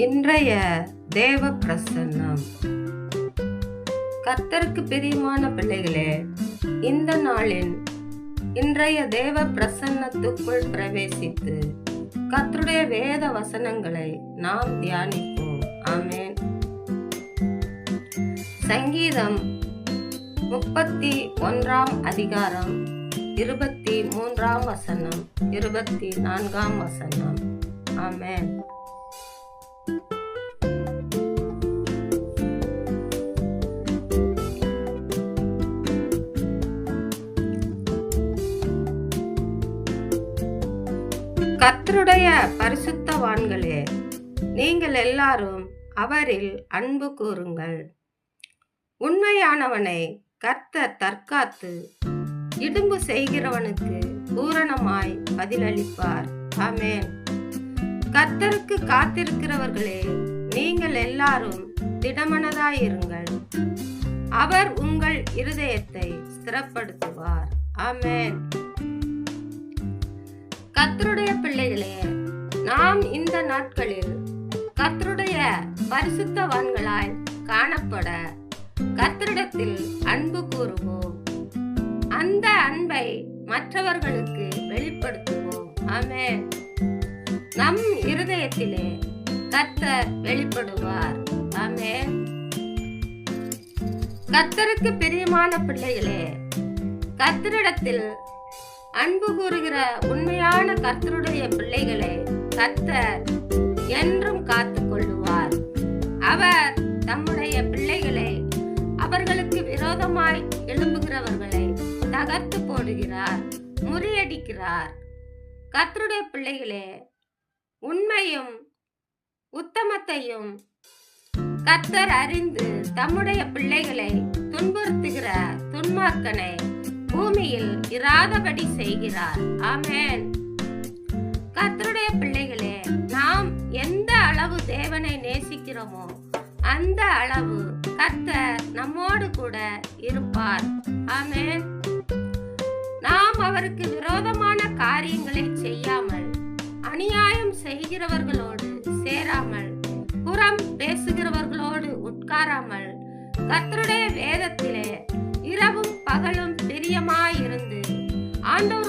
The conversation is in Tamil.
இன்றைய தேவ பிரசன்னம். கர்த்தருக்கு பிரியமான பிள்ளைகளே, இந்த நாளின் இன்றைய தேவ பிரசன்னத்துக்குள் பிரவேசித்து கர்த்தருடைய வேத வசனங்களை நாம் தியானிப்போம். ஆமென். சங்கீதம் 31 அதிகாரம் 23 வசனம் 24 வசனம். ஆமென். கர்த்தருடைய பரிசுத்தவான்களே, நீங்கள் எல்லாரும் அவரில் அன்பு கூறுங்கள். உண்மையானவனை கர்த்தர் தற்காத்து இடும்பு செய்கிறவனுக்கு பூரணமாய் பதிலளிப்பார். ஆமென். கர்த்தருக்கு காத்திருக்கிறவர்களே, நீங்கள் எல்லாரும் திடமனதாயிருங்கள். அவர் உங்கள் இருதயத்தை ஸ்திரப்படுத்துவார். ஆமென். கர்த்தருடைய பிள்ளைகளே, நாம் இந்த நாட்களில் கர்த்தருடைய பரிசுத்தவான்களாய் காணப்பட கர்த்தரிடத்தில் அன்பு கூறுவோம். அந்த அன்பை மற்றவர்களுக்கு வெளிப்படுத்துவோம். ஆமென். நம் இருதயத்திலே கர்த்தர் வெளிப்படுவார். ஆமென். கர்த்தருக்கு பிரியமான பிள்ளைகளே, கர்த்தரிடத்தில் அன்பு கூறுகிற உண்மையான கர்த்தருடைய பிள்ளைகளை கர்த்தர் என்றும் காத்து கொள்ளுவார். அவர் தம்முடைய பிள்ளைகளை, அவர்களுக்கு விரோதமாய் எழும்புகிறவர்களை தகர்த்து போடுகிறார், முறியடிக்கிறார். கர்த்தருடைய பிள்ளைகளே, உண்மையும் உத்தமத்தையும் கர்த்தர் அறிந்து தம்முடைய பிள்ளைகளை துன்புறுத்துகிற துன்மார்க்கனை பூமியில் இராதபடி செய்கிறார். ஆமென். கர்த்தருடைய பிள்ளைகளே, நாம் எந்த அளவு தேவனை நேசிக்கிறோமோ அந்த அளவு கர்த்தர் நம்மோடு கூட இருப்பார். ஆமென். நாம் அவருக்கு விரோதமான காரியங்களை செய்யாமல், அநியாயம் செய்கிறவர்களோடு சேராமல், புறம் பேசுகிறவர்களோடு உட்காராமல், கர்த்தருடைய வேதத்திலே இரவும் பகலும் பிரியமாயிருந்து ஆண்டவர்